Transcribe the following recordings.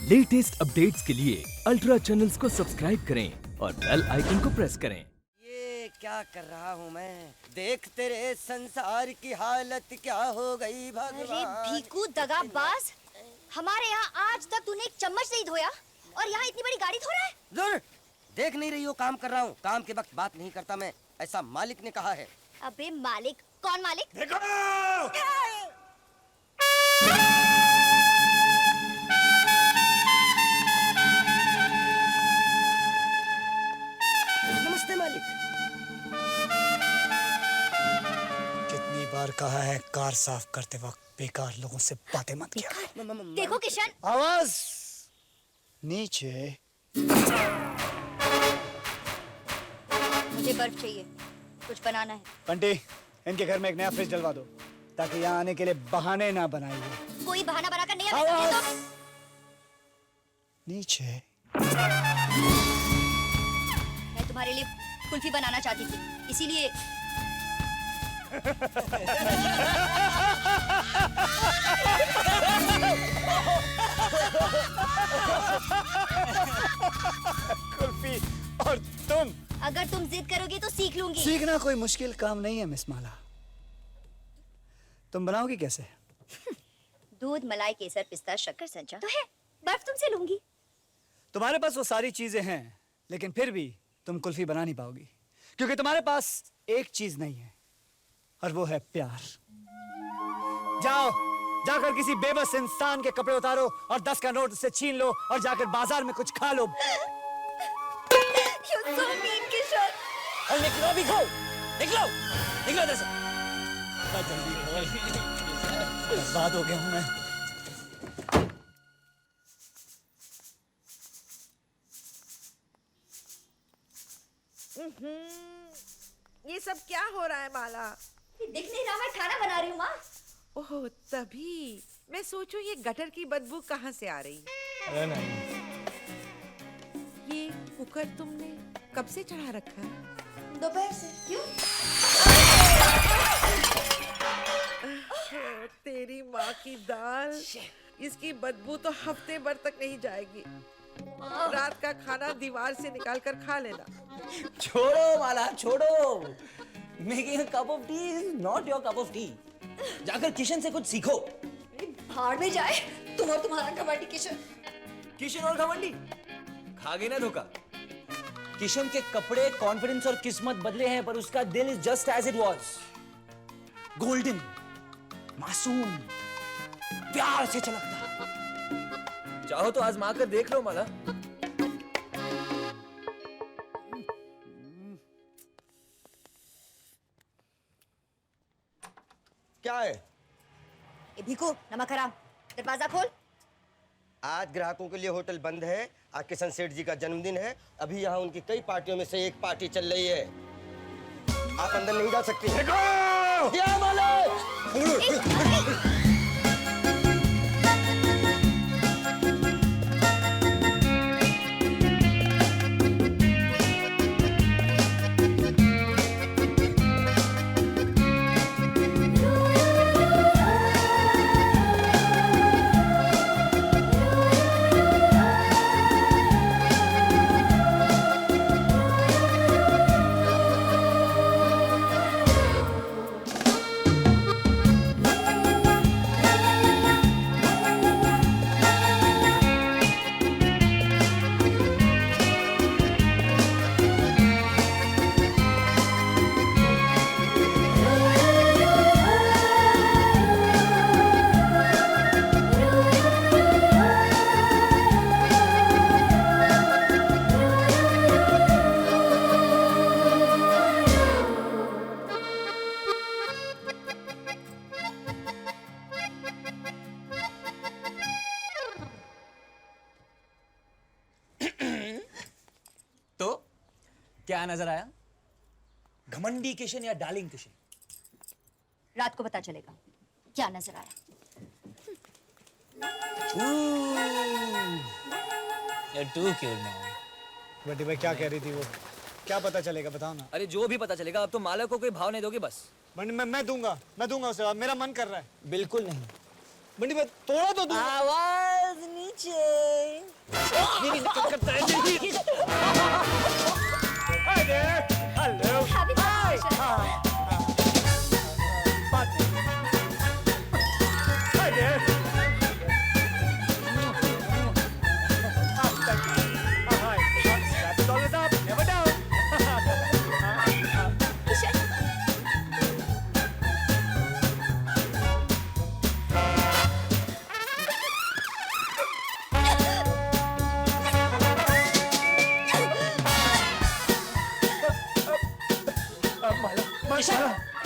Latest updates के लिए ultra channels को सब्सक्राइब करें और बेल आइकन को प्रेस करें। ये क्या कर रहा हूँ मैं? देख तेरे संसार की हालत क्या हो गई भगवान। अरे भीकू दगाबाज, हमारे यहाँ आज तक तूने एक चम्मच नहीं धोया और यहाँ इतनी बड़ी गाड़ी धो रहा है। जुर, देख नहीं रही हो काम कर रहा हूँ। काम के वक्त बात नहीं करता मैं, ऐसा मालिक ने कहा है। अबे मालिक? कौन मालिक? देखो! नमस्ते मालिक। कितनी बार कहा है कार साफ करते वक्त बेकार लोगों से बातें मत किया। देखो किशन, आवाज नीचे। मुझे बर्फ चाहिए, कुछ बनाना है। बंटी, इनके घर में एक नया फ्रिज डलवा दो ताकि यहाँ आने के लिए बहाने ना बनाइए। कोई बहाना बनाकर नहीं आ सकते तो। नीचे। मैं तुम्हारे लिए कुल्फी बनाना चाहती थी, इसीलिए कुल्फी और तुम। अगर तुम जिद करोगी तो सीख लूंगी। सीखना कोई मुश्किल काम नहीं है मिस माला। तुम बनाओगी कैसे? दूध, मलाई, केसर, पिस्ता, शक्कर, संचा तो है। बर्फ तुमसे लूंगी। तुम्हारे पास वो सारी चीजें हैं, लेकिन फिर भी तुम कुल्फी बना नहीं पाओगी, क्योंकि तुम्हारे पास एक चीज नहीं है, और वो है प्यार। जाओ, जाकर किसी बेबस इंसान के कपड़े उतारो और 10 का नोट उससे छीन लो और जाकर बाजार में कुछ खा लो। You're so mean, Kishan. और निकलो भी खो, निकलो, निकलो इधर से। बर्बाद हो गया हूं मैं। ये सब क्या हो रहा है माला? दिख नहीं रहा, मैं खाना बना रही हूँ माँ। ओह तभी मैं सोचूं ये गटर की बदबू कहाँ से आ रही है। अरे नहीं, ये कुकर तुमने कब से चढ़ा रखा है? दोपहर से। क्यों? तेरी माँ की दाल, इसकी बदबू तो हफ्ते भर तक नहीं जाएगी। रात का खाना दीवार से निकाल कर खा लेना। छोड़ो माला, छोड़ो। Making a cup of tea is not your cup of tea. जाकर किशन से कुछ सीखो। भाड़ में जाए तुम और तुम्हारा घमंडी किशन। किशन और घमंडी खा गई ना धोखा। किशन के कपड़े, कॉन्फिडेंस और किस्मत बदले हैं, पर उसका दिल is just as it was, golden, मासूम, प्यार से चमकता। चाहो तो आजमा कर देख लो माला। क्या है? ए भीकू, नमक हराम, दरवाजा खोल। आज ग्राहकों के लिए होटल बंद है। आज किशन सेठ जी का जन्मदिन है। अभी यहाँ उनकी कई पार्टियों में से एक पार्टी चल रही है। आप अंदर नहीं जा सकते। क्या मालिक? तो क्या नजर आया? घमंडी किशन या डार्लिंग किशन? रात को पता चलेगा क्या नजर आया। You're too cute now. Bunty भाई क्या कह रही थी वो? क्या पता चलेगा, बताओ ना। अरे जो भी पता चलेगा, अब तो माला को कोई भाव नहीं दोगे बस। बंटी मैं दूंगा उसे, मेरा मन कर रहा है। बिल्कुल नहीं। बंटी भाई थोड़ा तो दूं। आवाज नीचे।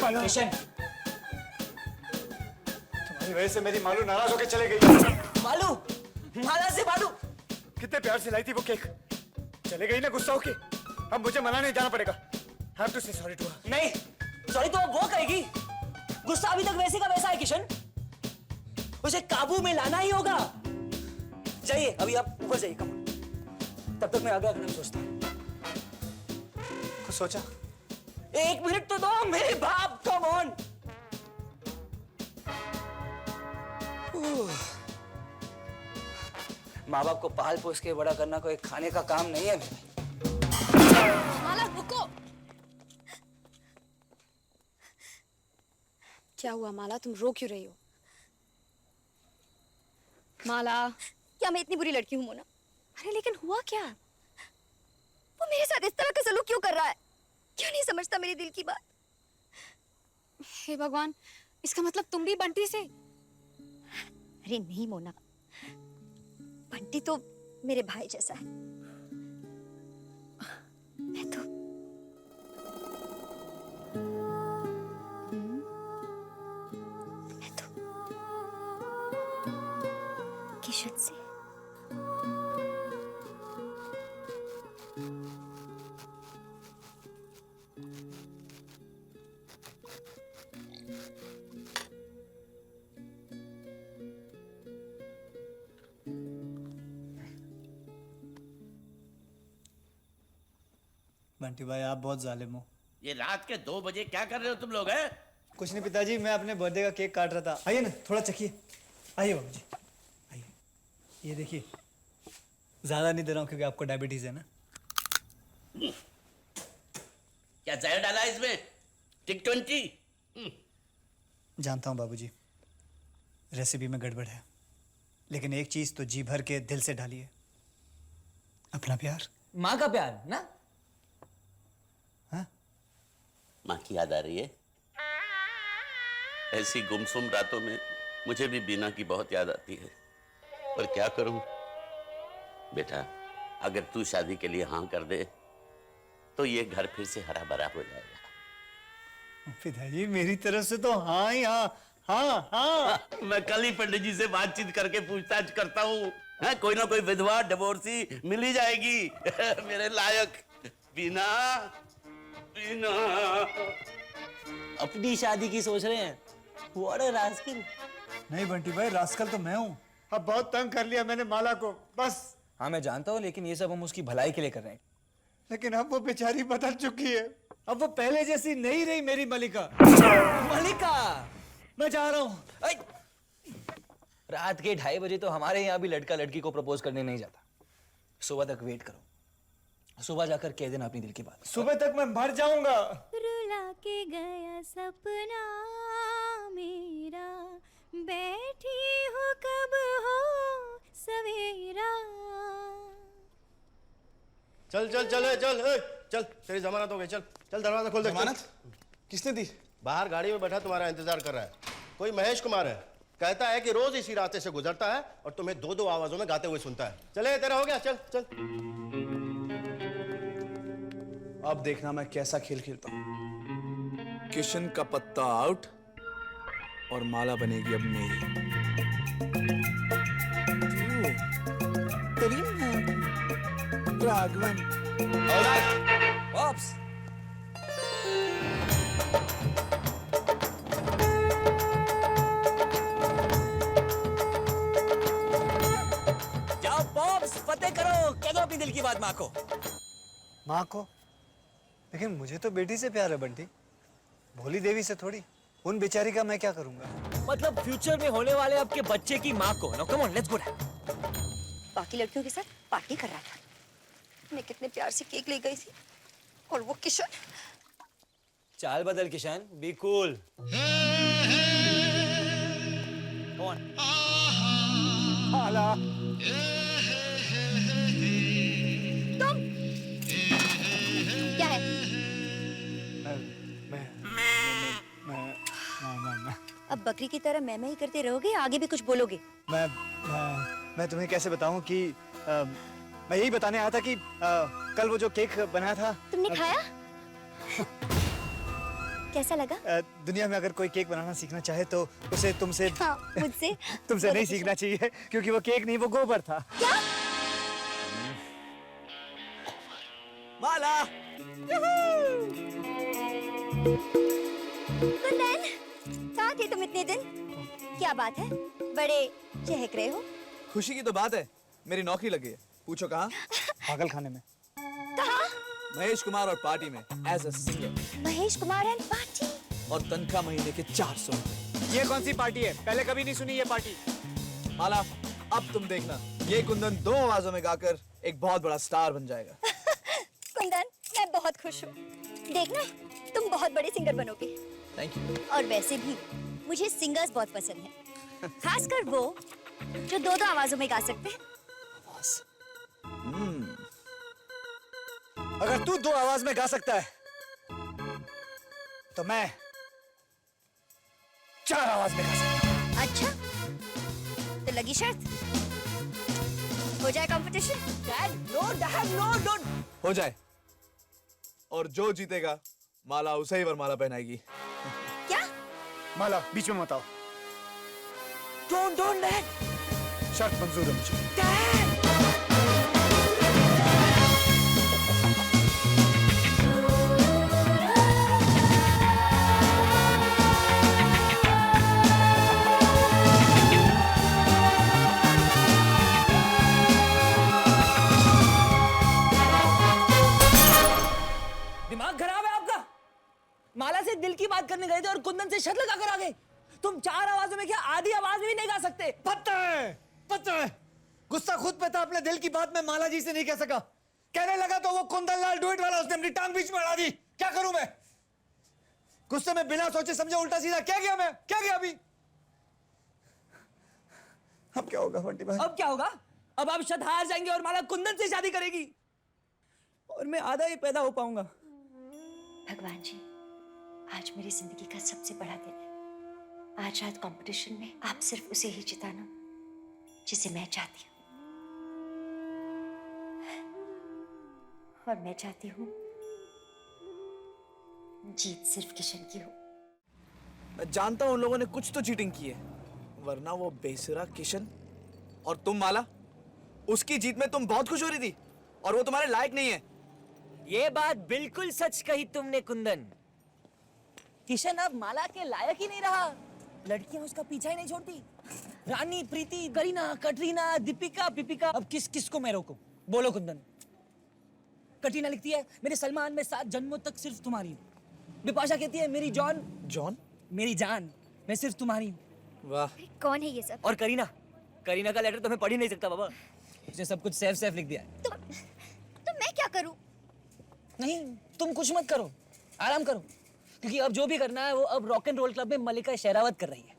मालू, किशन, तुम्हारी वजह से मेरी मालू नाराज होकर चले गई। मालू, माला से मालू। कितने प्यार से लाई थी वो केक, चले गई ना गुस्सा होके। अब मुझे मनाने जाना पड़ेगा। I have to say sorry to her. नहीं, सॉरी तो अब वो कहेगी। गुस्सा अभी तक वैसे का वैसा है किशन। उसे काबू में लाना ही होगा। जाइए, अभी आप ऊपर जाइए, कम। तब तक मैं अगला कदम सोचता हूँ। कुछ सोचा? 1 मिनट तो दो मेरे बाप, कम ऑन। माँ बाप को पाल पोस के बड़ा करना कोई खाने का काम नहीं है मेरे। माला रुको। क्या हुआ माला, तुम रो क्यों रही हो? माला, क्या मैं इतनी बुरी लड़की हूं मोना? अरे लेकिन हुआ क्या? वो मेरे साथ इस तरह का सलूक क्यों कर रहा है? क्यों नहीं समझता मेरे दिल की बात? हे भगवान, इसका मतलब तुम भी बंटी से? अरे नहीं मोना, बंटी तो मेरे भाई जैसा है। मैं तो किशन से बंटी भाई आप बहुत जालिम हो। ये रात के 2 बजे क्या कर रहे हो तुम लोग हैं? कुछ नहीं पिताजी, मैं अपने बर्थडे का केक काट रहा था। आइए ना, थोड़ा चखिए। आइए बाबूजी, आइए। ये देखिए, ज्यादा नहीं दे रहा हूँ क्योंकि आपको डायबिटीज है ना। क्या जहर डाला है इसमें? टिक 20? जानता हूँ बाबूजी, रेसिपी में गड़बड़ है, लेकिन एक चीज तो जी भर के दिल से डाली है, अपना प्यार। माँ का प्यार ना? हाँ? माँ की याद आ रही है? ऐसी गुमसुम रातों में मुझे भी बीना की बहुत याद आती है, पर क्या करूं? बेटा, अगर तू शादी के लिए हाँ कर दे तो ये घर फिर से हरा भरा हो जाएगा। पिताजी मेरी तरफ से तो हाँ ही हाँ, हाँ हाँ। मैं कल ही पंडित जी से बातचीत करके पूछताछ करता हूँ। हाँ, कोई ना कोई विधवा डिवोर्सी मिल ही जाएगी मेरे लायक। बीना, बीना। अपनी शादी की सोच रहे हैं? What a rascal। नहीं बंटी भाई, रास्कल तो मैं हूँ। अब बहुत तंग कर लिया मैंने माला को, बस। हाँ मैं जानता हूँ, लेकिन ये सब हम उसकी भलाई के लिए कर रहे हैं। लेकिन अब वो बेचारी बदल चुकी है, अब वो पहले जैसी नहीं रही मेरी मलिका। मलिका, मैं जा रहा हूँ। रात के 2:30 बजे तो हमारे यहाँ भी लड़का लड़की को प्रपोज करने नहीं जाता। सुबह तक वेट करो, सुबह जाकर कह देना अपनी दिल की बात। सुबह तक मैं मर जाऊंगा। रुला के गया सपना मेरा, बैठी हो कब हो सवेरा। चल चल चल चल चल, तेरी जमानत हो गई। चल चल, दरवाजा खोल दे। जमानत किसने दी? बाहर गाड़ी में बैठा तुम्हारा इंतजार कर रहा है, कोई महेश कुमार है। कहता है कि रोज इसी रास्ते से गुजरता है और तुम्हें 2-2 आवाजों में गाते हुए सुनता है। चले, तेरा हो गया, चल चल। अब देखना मैं कैसा खेल खेलता हूं। किशन का पत्ता आउट और माला बनेगी अब मेरी। राघवन Pops। जाओ पॉप्स, फतेह करो, कह दो अपनी दिल की बात माँ को। माँ को? लेकिन मुझे तो बेटी से प्यार है बंटी, भोली देवी से थोड़ी। उन बेचारी का मैं क्या करूंगा? मतलब फ्यूचर में होने वाले आपके बच्चे की माँ को। No come on, let's go. बाकी लड़कियों के साथ पार्टी कर रहा था, मैं कितने प्यार से केक ले गई थी, और वो किशन। चाल बदल Kishan, be cool. Come on. Mala, तुम क्या है? मैं अब बकरी की तरह मैं ही करते रहोगे, आगे भी कुछ बोलोगे? मैं तुम्हें कैसे बताऊं कि मैं यही बताने आया था कि कल वो जो केक बनाया था तुमने खाया? कैसा लगा? दुनिया में अगर कोई केक बनाना सीखना चाहे तो उसे तुमसे हाँ, मुझसे तुमसे बोलो नहीं किशन। सीखना चाहिए, क्योंकि वो केक नहीं, वो गोबर था। क्या? माला, कुंदन, कहाँ थे तुम इतने दिन? क्या बात है, बड़े चहक रहे हो? खुशी की तो बात है, मेरी नौकरी लगी है। पूछो कहाँ? पागल खाने में। कहाँ? महेश कुमार और पार्टी में as a singer, Mahesh Kumar and party. और तनख्वाह महीने के 400। ये कौन सी पार्टी है? पहले कभी नहीं सुनी ये पार्टी। माला, अब तुम देखना, ये कुंदन 2 आवाजों में गाकर एक बहुत बड़ा स्टार बन जाएगा। कुंदन, मैं बहुत खुश हूँ। देखना, तुम बहुत बड़े सिंगर बनोगे। Thank you. और वैसे भी मुझे सिंगर्स बहुत पसंद हैं, खासकर वो जो 2-2 आवाजों में गा सकते हैं। अगर तू 2 आवाज में गा सकता है तो मैं 4 आवाज में गा सकता हूँ। अच्छा, तो लगी शर्त? हो जाए कंपटीशन? नो। हो जाए, और जो जीतेगा माला उसे ही वरमाला पहनाएगी। क्या? माला, बीच में मत आओ। Don't dad. शर्त मंजूर है मुझे। दिमाग खराब है आपका? माला से दिल की बात करने गए थे और कुंदन से शर्त लगा कर आ गए। तुम 4 आवाजों में क्या आधी आवाज में भी नहीं गा सकते? पता है। गुस्सा खुद पे था, अपने दिल की बात मैं माला जी से नहीं कह सका। कहने लगा तो वो कुंदन लाल डुएट वाला, उसने अपनी टांग बीच में अड़ा दी। क्या करूं मैं? गुस्से में बिना सोचे समझे उल्टा सीधा क्या गया अभी? अब क्या होगा बंटी भाई? अब क्या होगा? अब आप शत हार जाएंगे और माला कुंदन से शादी करेगी और मैं आधा ही पैदा हो पाऊंगा। भगवान जी, आज मेरी जिंदगी का सबसे बड़ा दिन है। आज रात कंपटीशन में आप सिर्फ उसे ही जिताना जिसे मैं चाहती हूँ, और मैं चाहती हूँ जीत सिर्फ किशन की हो। मैं जानता हूं उन लोगों ने कुछ तो चीटिंग की है, वरना वो बेसुरा किशन और तुम माला, उसकी जीत में तुम बहुत खुश हो रही थी, और वो तुम्हारे लायक नहीं है। ये बात बिल्कुल सच कही तुमने कुंदन। किशन अब माला के लायक ही नहीं रहा। लड़कियां उसका पीछा ही नहीं छोड़ती। रानी, प्रीति, करीना, कटरीना, दीपिका, पिपिका, अब किस को मैं रोकूं? बोलो कुंदन। कटरीना लिखती है, मेरे सलमान में 7 जन्मों तक सिर्फ तुम्हारी हूँ। बिपाशा कहती है, मेरी जॉन, मेरी जान, मैं सिर्फ तुम्हारी हूँ। वाह। कौन है ये सब? और करीना का लेटर तो मैं पढ़ ही नहीं सकता बाबा। उसने सब कुछ सेफ लिख दिया है। तो मैं क्या करूं? नहीं, तुम कुछ मत करो, आराम करो, क्योंकि अब जो भी करना है वो अब रॉक एंड रोल क्लब में मलिका शेरावत कर रही है।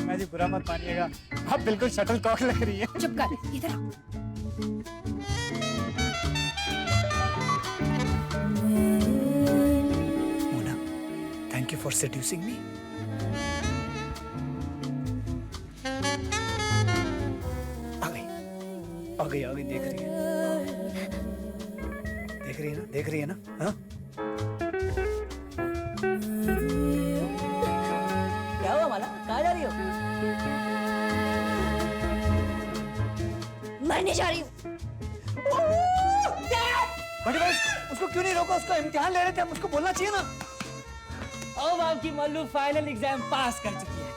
मैं जी बुरा मत मानिएगा, आप बिल्कुल शटल कॉक लग रही है। चुप कर, इधर आओ। Mona, thank you for seducing मी। आ गई, देख रही है ना? हाँ? क्या हुआ माला, कहाँ जा रही हो? मरने जा रही हूँ। बंटी भाई, उसको क्यों नहीं रोका? उसका इम्तिहान ले रहे थे हम, उसको बोलना चाहिए ना। अब आपकी मल्लू फाइनल एग्जाम पास कर चुकी है।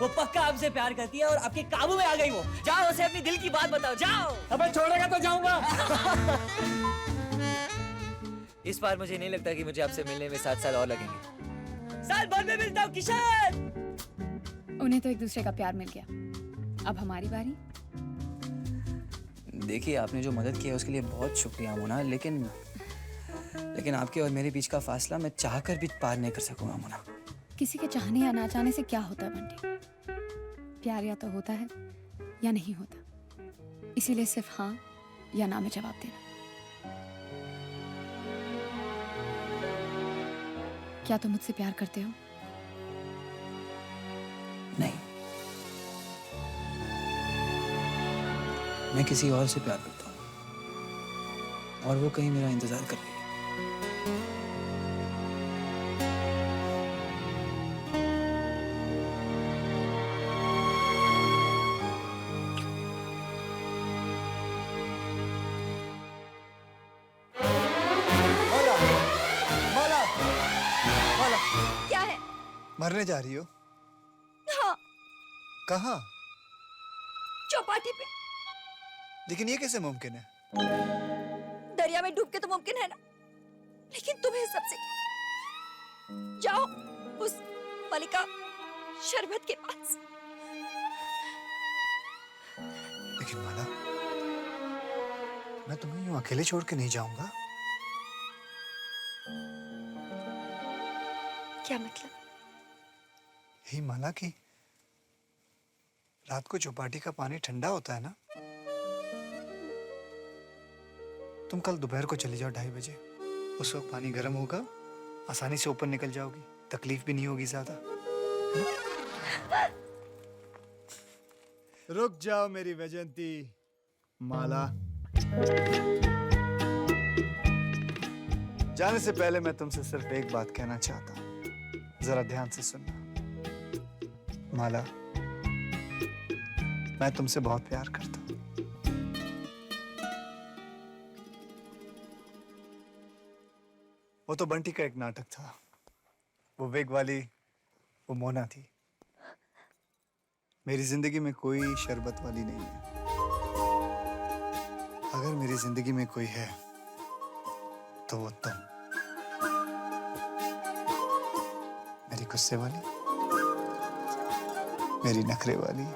वो पक्का आपसे प्यार करती है और आपके काबू में आ गई वो। जाओ उसे अपनी दिल की बात बताओ, जाओ। अबे छोड़ेगा तो जाऊंगा। इस बार मुझे नहीं लगता कि मुझे आपसे मिलने में 7 साल और लगेंगे। साल भर में मिलता हूँ किशन। उन्हें तो एक दूसरे का प्यार मिल गया, अब हमारी बारी। देखिए, आपने जो मदद की है उसके लिए बहुत शुक्रिया मोना, लेकिन आपके और मेरे बीच का फासला मैं चाहकर भी पार नहीं कर सकूंगा मोना। किसी के चाहने या ना चाहने से क्या होता है बंटी? प्यार या तो होता है या नहीं होता, इसीलिए सिर्फ हाँ या ना में जवाब देना। क्या तुम मुझसे प्यार करते हो? मैं किसी और से प्यार करता हूँ और वो कहीं मेरा इंतजार कर रही है। माला, माला, माला, क्या है? मरने जा रही हो? हाँ, कहाँ? चौपाटी पे। लेकिन ये कैसे मुमकिन है? दरिया में डूब के तो मुमकिन है ना, लेकिन तुम्हें सबसे जाओ उस मलिका शरबत के पास। लेकिन माला, मैं तुम्हें यूं अकेले छोड़ के नहीं जाऊंगा। क्या मतलब? यही माला कि रात को चौपाटी का पानी ठंडा होता है ना। तुम कल दोपहर को चली जाओ 2:30 बजे। उस वक्त पानी गर्म होगा, आसानी से ऊपर निकल जाओगी, तकलीफ भी नहीं होगी ज्यादा। रुक जाओ मेरी वैजयंती। माला, जाने से पहले मैं तुमसे सिर्फ एक बात कहना चाहता हूं, जरा ध्यान से सुनना। माला, मैं तुमसे बहुत प्यार करता हूं। वो तो बंटी का एक नाटक था, वो वेग वाली वो मोना थी। मेरी जिंदगी में कोई शरबत वाली नहीं है। अगर मेरी जिंदगी में कोई है तो वो तुम, मेरी गुस्से वाली, मेरी नखरे वाली,